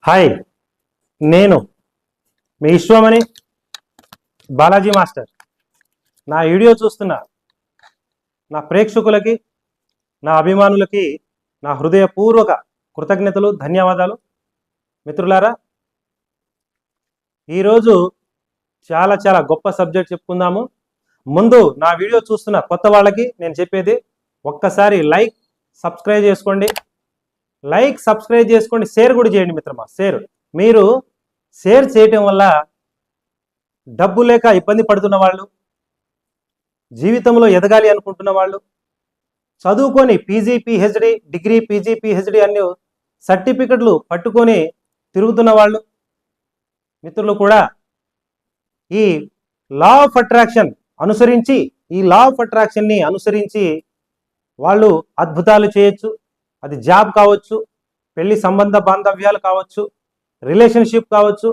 Hi, నేను మీ Vishwamani Balaji master. నా video చూస్తున్న నా ప్రేక్షకులకి, నా అభిమానులకి నా హృదయపూర్వక కృతజ్ఞతలు, ధన్యవాదాలు. మిత్రులారా, ఈరోజు చాలా చాలా గొప్ప సబ్జెక్ట్ చెప్పుకుందాము. ముందు నా వీడియో చూస్తున్న కొత్త వాళ్ళకి నేను చెప్పేది, ఒక్కసారి లైక్ సబ్స్క్రైబ్ చేసుకోండి. షేర్ కూడా చేయండి మిత్రమా. మీరు షేర్ చేయటం వల్ల డబ్బు లేక ఇబ్బంది పడుతున్న వాళ్ళు, జీవితంలో ఎదగాలి అనుకుంటున్న వాళ్ళు, చదువుకొని PG PhD, degree PG PhD అన్ని సర్టిఫికెట్లు పట్టుకొని తిరుగుతున్న వాళ్ళు మిత్రులు కూడా ఈ లా ఆఫ్ అట్రాక్షన్ అనుసరించి వాళ్ళు అద్భుతాలు చేయొచ్చు. అది జాబ్ కావచ్చు, పెళ్లి సంబంధ బాంధవ్యాలు కావచ్చు, రిలేషన్షిప్ కావచ్చు,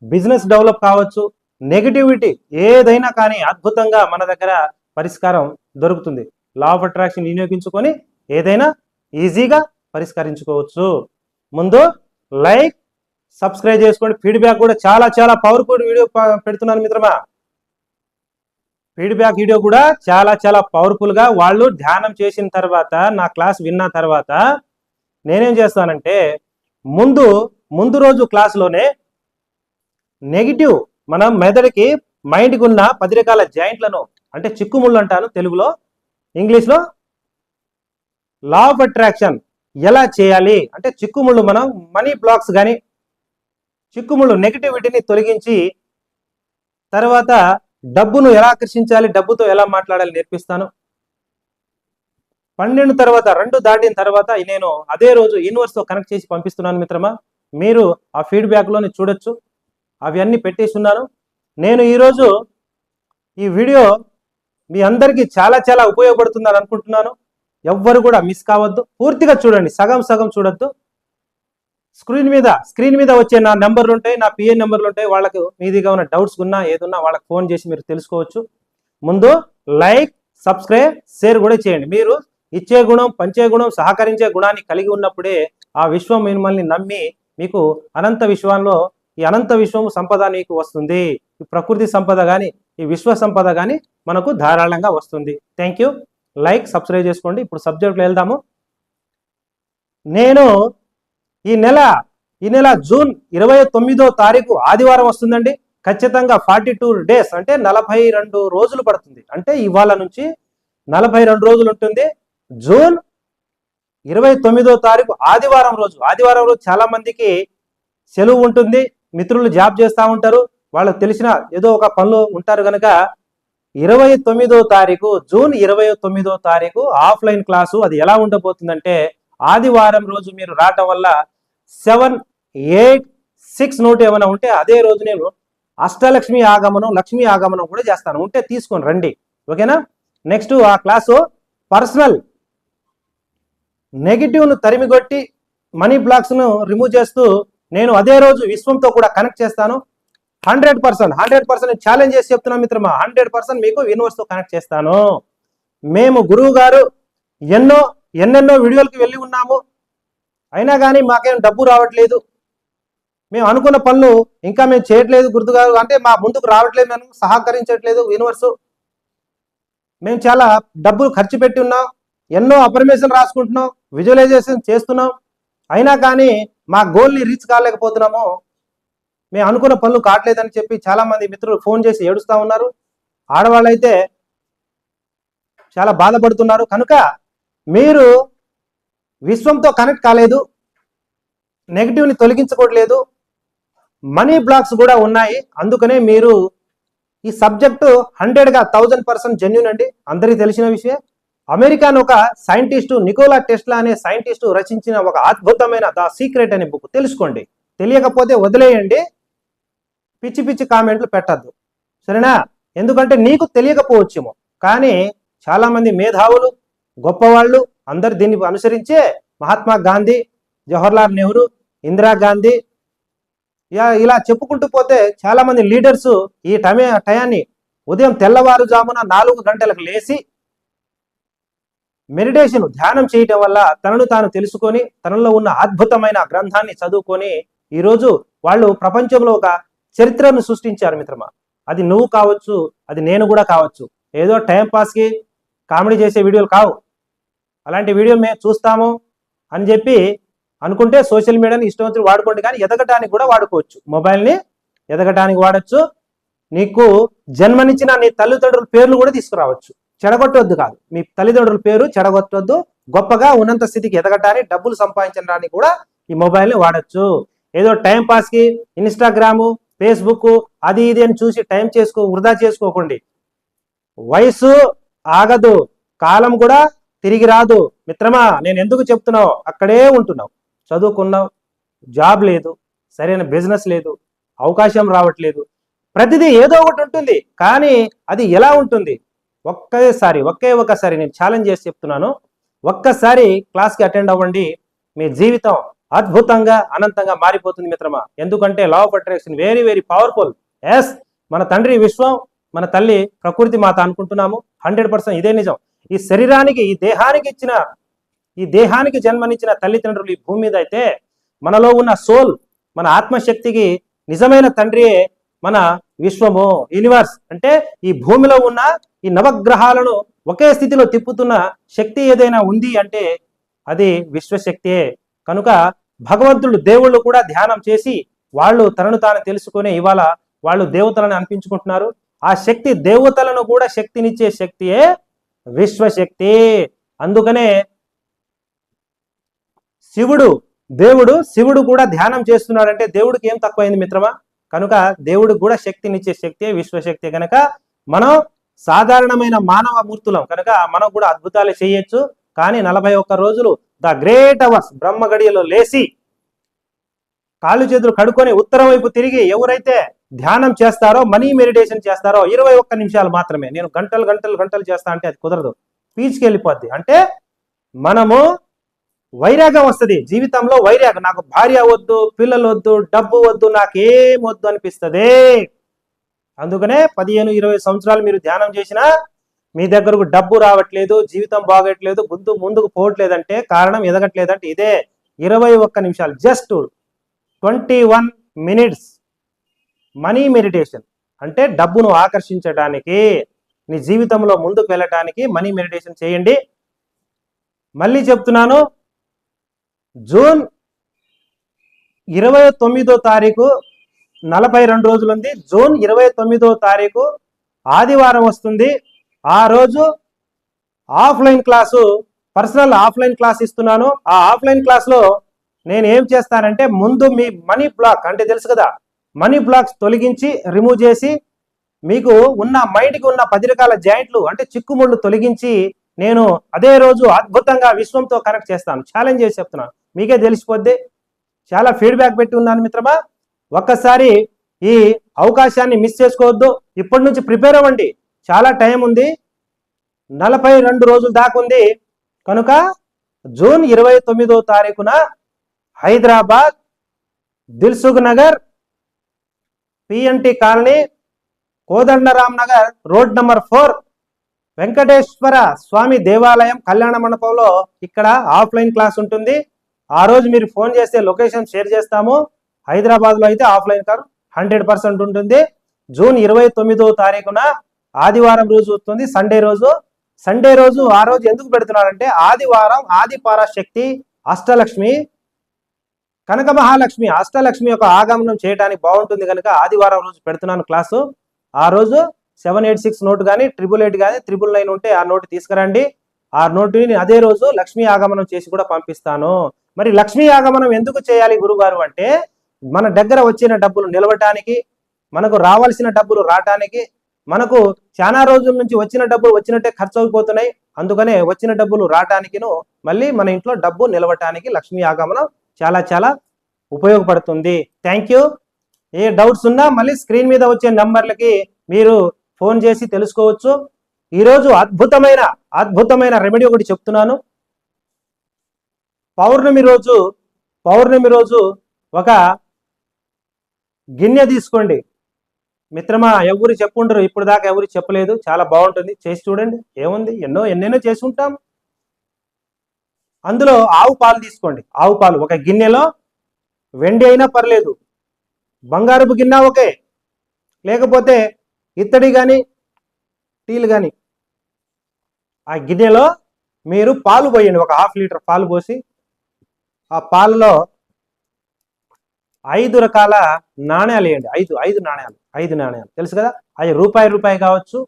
బిజినెస్ డెవలప్ కావచ్చు, నెగిటివిటీ ఏదైనా కానీ అద్భుతంగా మన దగ్గర పరిష్కారం దొరుకుతుంది. లా ఆఫ్ అట్రాక్షన్ వినియోగించుకొని ఏదైనా ఈజీగా పరిష్కరించుకోవచ్చు. ముందు లైక్ సబ్స్క్రైబ్ చేసుకోండి. ఫీడ్బ్యాక్ కూడా చాలా చాలా పవర్ఫుల్ వీడియో పెడుతున్నాను మిత్రమా. ఫీడ్బ్యాక్ వీడియో కూడా చాలా చాలా పవర్ఫుల్ గా వాళ్ళు ధ్యానం చేసిన తర్వాత, నా క్లాస్ విన్న తర్వాత నేనేం చేస్తానంటే, ముందు రోజు క్లాసులోనే నెగిటివ్ మన మెదడుకి, మైండ్కి ఉన్న 10 రకాల జాయింట్లను, అంటే చిక్కుముళ్ళు అంటాను తెలుగులో, ఇంగ్లీష్లో లా ఆఫ్ అట్రాక్షన్ ఎలా చేయాలి అంటే, చిక్కుముళ్ళు మనం మనీ బ్లాక్స్ కానీ చిక్కుముళ్ళు నెగిటివిటీని తొలగించి తర్వాత డబ్బును ఎలా ఆకర్షించాలి, డబ్బుతో ఎలా మాట్లాడాలి నేర్పిస్తాను. 12 తర్వాత 2 దాటిన తర్వాత నేను అదే రోజు యూనివర్స్తో కనెక్ట్ చేసి పంపిస్తున్నాను మిత్రమా. మీరు ఆ ఫీడ్బ్యాక్లోని చూడొచ్చు, అవన్నీ పెట్టేసి ఉన్నాను. నేను ఈరోజు ఈ వీడియో మీ అందరికీ చాలా చాలా ఉపయోగపడుతుందని అనుకుంటున్నాను. ఎవ్వరు కూడా మిస్ కావద్దు, పూర్తిగా చూడండి, సగం సగం చూడొద్దు. స్క్రీన్ మీద వచ్చే నా నెంబర్లు ఉంటాయి, నా పిఏ నెంబర్లు ఉంటాయి. వాళ్ళకు మీదిగా ఉన్న డౌట్స్ ఉన్నా ఏదున్నా వాళ్ళకి ఫోన్ చేసి మీరు తెలుసుకోవచ్చు. ముందు లైక్ సబ్స్క్రైబ్ షేర్ కూడా చేయండి. మీరు ఇచ్చే గుణం, పంచే గుణం, సహకరించే గుణాన్ని కలిగి ఉన్నప్పుడే ఆ విశ్వం మిమ్మల్ని నమ్మి మీకు అనంత విశ్వంలో ఈ అనంత విశ్వం సంపద మీకు వస్తుంది. ఈ ప్రకృతి సంపద కానీ, ఈ విశ్వ సంపద కానీ మనకు ధారాళంగా వస్తుంది. Thank you. లైక్ సబ్స్క్రైబ్ చేసుకోండి. ఇప్పుడు సబ్జెక్ట్లో వెళ్దాము. నేను ఈ నెల జూన్ 29వ తారీఖు ఆదివారం వస్తుందండి. ఖచ్చితంగా 42 డేస్ అంటే 42 రోజులు పడుతుంది. అంటే ఇవాళ నుంచి 42 రోజులు ఉంటుంది. జూన్ 29వ తారీఖు ఆదివారం రోజు చాలా మందికి సెలవు ఉంటుంది. మిత్రులు జాబ్ చేస్తూ ఉంటారు, వాళ్ళకు తెలిసిన ఏదో ఒక పనులు ఉంటారు కనుక 29వ తారీఖు, జూన్ 29వ తారీఖు ఆఫ్లైన్ క్లాసు. అది ఎలా ఉండబోతుందంటే, ఆదివారం రోజు మీరు రావటం వల్ల 7, 8, 6 నోట్ ఏమైనా ఉంటే అదే రోజు నేను అష్టలక్ష్మి ఆగమనం, లక్ష్మీ ఆగమనం కూడా చేస్తాను. ఉంటే తీసుకొని రండి, ఓకేనా. నెక్స్ట్ ఆ క్లాసు పర్సనల్ నెగిటివ్ను తరిమిగొట్టి మనీ బ్లాక్స్ను రిమూవ్ చేస్తూ నేను అదే రోజు విశ్వంతో కూడా కనెక్ట్ చేస్తాను. 100% ఛాలెంజ్ చేసి చెప్తున్నాను మిత్రమా. 100% మీకు యూనివర్స్తో కనెక్ట్ చేస్తాను. మేము గురువు గారు ఎన్నెన్నో వీడియోలకి వెళ్ళి ఉన్నాము, అయినా కానీ మాకేం డబ్బు రావట్లేదు. మేము అనుకున్న పనులు ఇంకా మేము చేయట్లేదు గురుగారు, అంటే మా ముందుకు రావట్లేదు, మేము సహకరించట్లేదు యూనివర్సు. మేము చాలా డబ్బులు ఖర్చు పెట్టి ఉన్నాం, ఎన్నో అఫర్మేషన్ రాసుకుంటున్నాం, విజువలైజేషన్ చేస్తున్నాం, అయినా కానీ మా గోల్ని రీచ్ కాలేకపోతున్నాము, మేము అనుకున్న పనులు కావట్లేదని చెప్పి చాలా మంది మిత్రులు ఫోన్ చేసి ఏడుస్తూ ఉన్నారు. ఆడవాళ్ళైతే చాలా బాధపడుతున్నారు. కనుక మీరు విశ్వంతో కనెక్ట్ కాలేదు, నెగిటివ్ని తొలగించుకోవట్లేదు, మనీ బ్లాక్స్ కూడా ఉన్నాయి. అందుకనే మీరు ఈ సబ్జెక్టు 100గా 1000% జెన్యూన్ అండి. అందరికీ తెలిసిన విషయం. అమెరికాను ఒక సైంటిస్టు, నికోలా టెస్లా అనే సైంటిస్టు రచించిన ఒక అద్భుతమైన ద సీక్రెట్ అనే బుక్ తెలుసుకోండి. తెలియకపోతే వదిలేయండి, పిచ్చి పిచ్చి కామెంట్లు పెట్టద్దు, సరేనా. ఎందుకంటే నీకు తెలియకపోవచ్చేమో, కానీ చాలా మంది మేధావులు, గొప్పవాళ్ళు అందరు దీన్ని అనుసరించే మహాత్మా గాంధీ, జవహర్లాల్ నెహ్రూ, ఇందిరాగాంధీ, ఇలా చెప్పుకుంటూ పోతే చాలా మంది లీడర్స్ ఈ టయాన్ని ఉదయం తెల్లవారుజామున 4 గంటలకు లేచి మెడిటేషన్, ధ్యానం చేయటం వల్ల తనను తాను తెలుసుకొని, తనలో ఉన్న అద్భుతమైన గ్రంథాన్ని చదువుకొని ఈరోజు వాళ్ళు ప్రపంచంలో ఒక చరిత్రను సృష్టించారు మిత్రమా. అది నువ్వు కావచ్చు, అది నేను కూడా కావచ్చు. ఏదో టైం పాస్కి కామెడీ చేసే వీడియోలు కావు. అలాంటి వీడియోలు మేము చూస్తాము అని చెప్పి అనుకుంటే సోషల్ మీడియాని ఇష్టవంతులు వాడుకోండి, కానీ ఎదగటానికి కూడా వాడుకోవచ్చు. మొబైల్ని ఎదగటానికి వాడచ్చు. నీకు జన్మనిచ్చిన నీ తల్లిదండ్రుల పేర్లు కూడా తీసుకురావచ్చు. చెడగొట్టవద్దు కాదు, మీ తల్లిదండ్రుల పేరు చెడగొట్టవద్దు. గొప్పగా ఉన్నత స్థితికి ఎదగటానికి, డబ్బులు సంపాదించడానికి కూడా ఈ మొబైల్ని వాడచ్చు. ఏదో టైం పాస్కి ఇన్స్టాగ్రాము, ఫేస్బుక్ అది ఇది అని చూసి టైం వృధా చేసుకోకండి. వయసు ఆగదు, కాలం కూడా తిరిగి రాదు. మిత్రమా, నేను ఎందుకు చెప్తున్నావు, అక్కడే ఉంటున్నావు, చదువుకున్నావు, జాబ్ లేదు, సరైన బిజినెస్ లేదు, అవకాశం రావట్లేదు. ప్రతిదీ ఏదో ఒకటి ఉంటుంది, కానీ అది ఎలా ఉంటుంది? ఒకే ఒకసారి నేను ఛాలెంజ్ చేసి చెప్తున్నాను. ఒక్కసారి క్లాస్కి అటెండ్ అవ్వండి, మీ జీవితం అద్భుతంగా అనంతంగా మారిపోతుంది మిత్రమా. ఎందుకంటే law of attraction very very powerful. Yes, మన తండ్రి విశ్వం, మన తల్లి ప్రకృతి మాత అనుకుంటున్నాము. 100% ఇదే నిజం. ఈ శరీరానికి, ఈ దేహానికి జన్మనిచ్చిన తల్లిదండ్రులు ఈ భూమి మీద అయితే, మనలో ఉన్న సోల్, మన ఆత్మశక్తికి నిజమైన తండ్రియే మన విశ్వము, యూనివర్స్. అంటే ఈ భూమిలో ఉన్న ఈ నవగ్రహాలను ఒకే స్థితిలో తిప్పుతున్న శక్తి ఏదైనా ఉంది అంటే అది విశ్వశక్తియే. కనుక భగవంతుడు, దేవుళ్ళు కూడా ధ్యానం చేసి వాళ్ళు తనను తాను తెలుసుకునే ఇవాళ వాళ్ళు దేవతలను అనిపించుకుంటున్నారు. ఆ శక్తి దేవతలను కూడా శక్తినిచ్చే శక్తియే విశ్వశక్తి. అందుకనే శివుడు కూడా ధ్యానం చేస్తున్నాడంటే దేవుడికి ఏం తక్కువైంది మిత్రమా? కనుక దేవుడికి కూడా శక్తినిచ్చే శక్తియే విశ్వశక్తి. కనుక మనం సాధారణమైన మానవ మూర్తులం కనుక మనం కూడా అద్భుతాలు చేయొచ్చు. కానీ 41 రోజులు ద గ్రేట్ అవర్స్ బ్రహ్మ గడియలో లేచి కాళ్ళు చేతులు కడుక్కొని ఉత్తరం వైపు తిరిగి ఎవరైతే ధ్యానం చేస్తారో, మనీ మెడిటేషన్ చేస్తారో, 21 నిమిషాలు మాత్రమే. నేను గంటలు చేస్తా అంటే అది కుదరదు, పీచుకి వెళ్ళిపోద్ది. అంటే మనము వైరాగ్యం వస్తుంది జీవితంలో. వైరాగ్యం, నాకు భార్య వద్దు, పిల్లలు వద్దు, డబ్బు వద్దు, నాకేం వద్దు అనిపిస్తుంది. అందుకనే 15-20 సంవత్సరాలు మీరు ధ్యానం చేసినా మీ దగ్గరకు డబ్బు రావట్లేదు, జీవితం బాగట్లేదు, ముందుకు పోవట్లేదంటే కారణం ఎదగట్లేదంటే ఇదే 21 నిమిషాలు, జస్ట్ 21 minutes మనీ మెడిటేషన్. అంటే డబ్బును ఆకర్షించడానికి, నీ జీవితంలో ముందుకు వెళ్ళటానికి మనీ మెడిటేషన్ చేయండి. మళ్ళీ చెప్తున్నాను, జూన్ 29వ తారీఖు 42 రోజులు ఉంది. జూన్ 29వ తారీఖు ఆదివారం వస్తుంది. ఆ రోజు offline class, personal offline class ఇస్తున్నాను. ఆ ఆఫ్లైన్ క్లాస్లో నేను ఏం చేస్తానంటే, ముందు మీ మనీ బ్లాక్ అంటే తెలుసు కదా, మనీ బ్లాక్స్ తొలగించి, రిమూవ్ చేసి, మీకు ఉన్న మైండ్కి ఉన్న 10 రకాల జాయింట్లు అంటే చిక్కుముళ్ళు తొలగించి, నేను అదే రోజు అద్భుతంగా విశ్వంతో కనెక్ట్ చేస్తాను. ఛాలెంజ్ చేసి చెప్తున్నాను, మీకే తెలిసిపోద్ది. చాలా ఫీడ్బ్యాక్ పెట్టి ఉన్నాను మిత్రమా. ఒక్కసారి ఈ అవకాశాన్ని మిస్ చేసుకోవద్దు. ఇప్పటి నుంచి ప్రిపేర్ అవ్వండి, చాలా టైం ఉంది, 42 రోజులు దాకా ఉంది. కనుక జూన్ 29వ తారీఖున Hyderabad Dilsukh Nagar, PNT colony, Kodandaram Nagar, road number 4, Venkateswara Swamy దేవాలయం కళ్యాణ మండపంలో ఇక్కడ ఆఫ్లైన్ క్లాస్ ఉంటుంది. ఆ రోజు మీరు ఫోన్ చేస్తే లొకేషన్ షేర్ చేస్తాము. హైదరాబాద్లో అయితే ఆఫ్లైన్ కాదు, 100% ఉంటుంది. జూన్ 29వ తారీఖున ఆదివారం రోజు వస్తుంది, సండే రోజు. ఆ రోజు ఎందుకు పెడుతున్నారంటే, ఆదివారం ఆది పరాశక్తి అష్టలక్ష్మి కనక మహాలక్ష్మి అష్టలక్ష్మి యొక్క ఆగమనం చేయడానికి బాగుంటుంది కనుక ఆదివారం రోజు పెడుతున్నాను క్లాసు. ఆ రోజు 786 నోటు కానీ 888 కానీ 999 ఉంటే ఆ నోటు తీసుకురండి. ఆ నోటుని అదే రోజు లక్ష్మీ ఆగమనం చేసి కూడా పంపిస్తాను. మరి లక్ష్మీ ఆగమనం ఎందుకు చేయాలి గురుగారు అంటే, మన దగ్గర వచ్చిన డబ్బులు నిలవటానికి, మనకు రావాల్సిన డబ్బులు రావటానికి, మనకు చాలా రోజుల నుంచి వచ్చిన డబ్బులు వచ్చినట్టే ఖర్చు అయిపోతున్నాయి. అందుకనే వచ్చిన డబ్బులు రావటానికిను మళ్ళీ మన ఇంట్లో డబ్బు నిలవటానికి లక్ష్మీ ఆగమనం చాలా చాలా ఉపయోగపడుతుంది. Thank you. ఏ డౌట్స్ ఉన్నా మళ్ళీ స్క్రీన్ మీద వచ్చే నంబర్లకి మీరు ఫోన్ చేసి తెలుసుకోవచ్చు. ఈరోజు అద్భుతమైన రెమెడీ ఒకటి చెప్తున్నాను. పౌర్ణమి రోజు ఒక గిన్నె తీసుకోండి మిత్రమా. ఎవరు చెప్పుండరు, ఇప్పుడు దాకా ఎవరు చెప్పలేదు. చాలా బాగుంటుంది, చేసి చూడండి. ఏముంది, ఎన్నెన్నో చేసి ఉంటాం. అందులో ఆవు పాలు తీసుకోండి. ఆవు పాలు ఒక గిన్నెలో వెండి అయినా పర్లేదు, బంగారపు గిన్నె ఓకే, లేకపోతే ఇత్తడి కానీ స్టీల్ కానీ, ఆ గిన్నెలో మీరు పాలు పోయండి, ఒక 1/2 లీటర్ పాలు పోసి ఆ పాలలో 5 రకాల నాణ్యాలు వేయండి. ఐదు నాణ్యాలు, 5 నాణ్యాలు తెలుసు కదా, అవి రూపాయి కావచ్చు,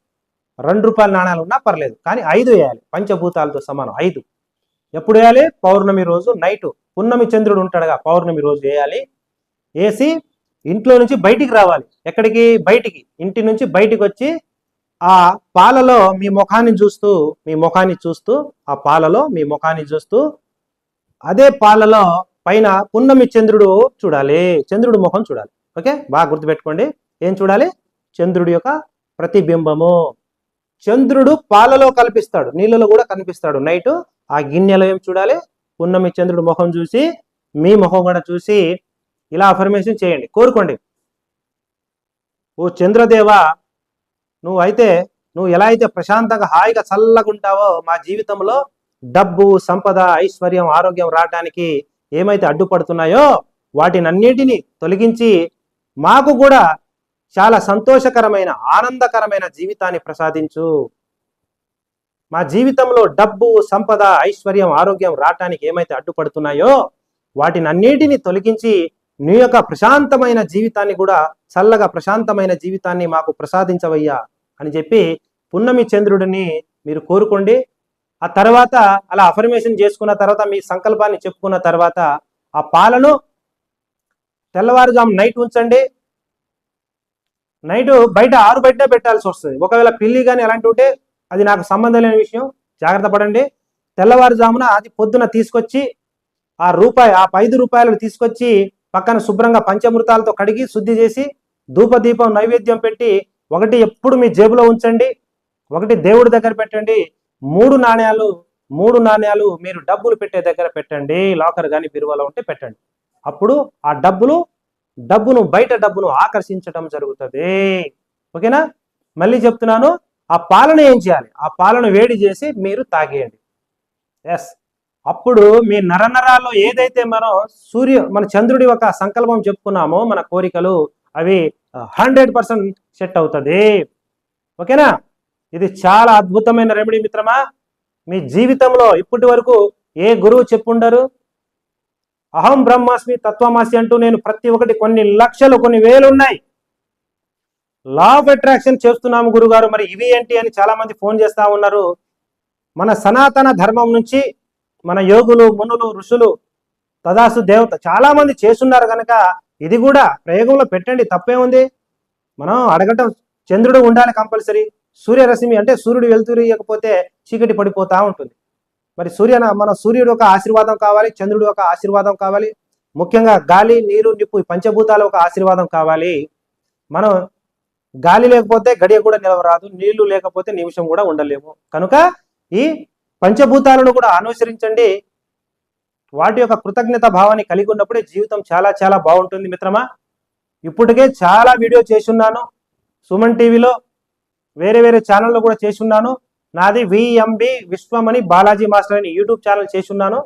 ₹2 నాణ్యాలు ఉన్నా పర్లేదు, కానీ 5 వేయాలి, పంచభూతాలతో సమానం 5. ఎప్పుడు వేయాలి? పౌర్ణమి రోజు నైటు, పున్నమి చంద్రుడు ఉంటాడుగా, పౌర్ణమి రోజు వేయాలి. వేసి ఇంట్లో నుంచి బయటికి రావాలి. ఎక్కడికి? బయటికి, ఇంటి నుంచి బయటికి వచ్చి ఆ పాలలో మీ ముఖాన్ని చూస్తూ ఆ పాలలో మీ ముఖాన్ని చూస్తూ అదే పాలలో పైన పున్నమి చంద్రుడు చూడాలి, చంద్రుడు ముఖం చూడాలి. ఓకే, బాగా గుర్తుపెట్టుకోండి. ఏం చూడాలి? చంద్రుడి యొక్క ప్రతిబింబము. చంద్రుడు పాలలో కల్పిస్తాడు, నీళ్ళలో కూడా కనిపిస్తాడు నైట్. ఆ గిన్నెలో ఏం చూడాలి? పున్నమి చంద్రుడు ముఖం చూసి మీ ముఖం కూడా చూసి ఇలా అఫర్మేషన్ చేయండి, కోరుకోండి. ఓ చంద్రదేవ, నువ్వు ఎలా అయితే ప్రశాంతంగా హాయిగా చల్లగా ఉంటావో, మా జీవితంలో డబ్బు, సంపద, ఐశ్వర్యం, ఆరోగ్యం రావడానికి ఏమైతే అడ్డుపడుతున్నాయో వాటినన్నిటిని తొలగించి మాకు కూడా చాలా సంతోషకరమైన, ఆనందకరమైన జీవితాన్ని ప్రసాదించు. మా జీవితంలో డబ్బు, సంపద, ఐశ్వర్యం, ఆరోగ్యం రావటానికి ఏమైతే అడ్డుపడుతున్నాయో వాటినన్నిటిని తొలగించి నీ యొక్క ప్రశాంతమైన జీవితాన్ని కూడా, చల్లగా ప్రశాంతమైన జీవితాన్ని మాకు ప్రసాదించవయ్యా అని చెప్పి పున్నమి చంద్రుడిని మీరు కోరుకోండి. ఆ తర్వాత అలా అఫర్మేషన్ చేసుకున్న తర్వాత, మీ సంకల్పాన్ని చెప్పుకున్న తర్వాత ఆ పాలను తెల్లవారుజాము నైట్ ఉంచండి. నైట్ బయట బయట పెట్టాల్సి వస్తుంది. ఒకవేళ పిల్లి కానీ అలాంటి ఉంటే అది నాకు సంబంధం లేని విషయం, జాగ్రత్త పడండి. తెల్లవారుజామున అది పొద్దున తీసుకొచ్చి ఆ ₹5 తీసుకొచ్చి పక్కన శుభ్రంగా పంచామృతాలతో కడిగి శుద్ధి చేసి ధూపదీపం నైవేద్యం పెట్టి, ఒకటి ఎప్పుడు మీ జేబులో ఉంచండి, ఒకటి దేవుడి దగ్గర పెట్టండి. 3 నాణ్యాలు మీరు డబ్బులు పెట్టే దగ్గర పెట్టండి, లాకర్ కానీ బిరువాలో ఉంటే పెట్టండి. అప్పుడు ఆ బయట డబ్బును ఆకర్షించడం జరుగుతుంది. ఓకేనా? మళ్ళీ చెప్తున్నాను, ఆ పాలను ఏం చేయాలి? ఆ పాలను వేడి చేసి మీరు తాగేయండి. ఎస్, అప్పుడు మీ నరనరాల్లో ఏదైతే మన చంద్రుడి యొక్క సంకల్పం చెప్పుకున్నామో, మన కోరికలు అవి 100% సెట్ అవుతుంది. ఓకేనా? ఇది చాలా అద్భుతమైన రెమెడీ మిత్రమా. మీ జీవితంలో ఇప్పటి వరకు ఏ గురువు చెప్పుండరు. అహం బ్రహ్మాస్మి తత్వమాసి అంటూ నేను ప్రతి ఒక్కటి కొన్ని లక్షలు, కొన్ని వేలు ఉన్నాయి. లా ఆఫ్ అట్రాక్షన్ చేస్తున్నాము గురుగారు, మరి ఇవి ఏంటి అని చాలా మంది ఫోన్ చేస్తా ఉన్నారు. మన సనాతన ధర్మం నుంచి మన యోగులు, మునులు, ఋషులు, తదాసు దేవత చాలా మంది చేస్తున్నారు కనుక ఇది కూడా ప్రయోగంలో పెట్టండి, తప్పే ఉంది. మనం అడగటం, చంద్రుడు ఉండాలి కంపల్సరీ. సూర్యరశ్మి అంటే సూర్యుడు వెలుతురు ఇవ్వకపోతే చీకటి పడిపోతా ఉంటుంది. మరి మన సూర్యుడు యొక్క ఆశీర్వాదం కావాలి, చంద్రుడు యొక్క ఆశీర్వాదం కావాలి, ముఖ్యంగా గాలి, నీరు, నిప్పు, ఈ పంచభూతాల ఒక ఆశీర్వాదం కావాలి. మనం గాలి లేకపోతే గడియ కూడా నిలవరాదు, నీళ్లు లేకపోతే నిమిషం కూడా ఉండలేము. కనుక ఈ పంచభూతాలను కూడా అనుసరించండి. వాటి యొక్క కృతజ్ఞత భావాన్ని కలిగి ఉన్నప్పుడే జీవితం చాలా చాలా బాగుంటుంది మిత్రమా. ఇప్పటికే చాలా వీడియో చేసున్నాను, సుమన్ టీవీలో, వేరే ఛానల్లో కూడా చేసున్నాను. నాది VMB విశ్వం అని బాలాజీ మాస్టర్ అని యూట్యూబ్ ఛానల్ చేసున్నాను.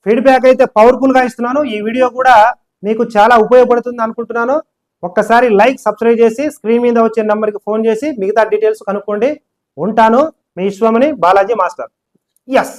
ఫీడ్బ్యాక్ అయితే పవర్ఫుల్గా ఇస్తున్నాను. ఈ వీడియో కూడా మీకు చాలా ఉపయోగపడుతుంది అనుకుంటున్నాను. ఒక్కసారి లైక్, సబ్స్క్రైబ్ చేసి స్క్రీన్ మీద వచ్చే నెంబర్కి ఫోన్ చేసి మిగతా డీటెయిల్స్ కనుక్కోండి. ఉంటాను, మీ విశ్వం అని బాలాజీ మాస్టర్. ఎస్.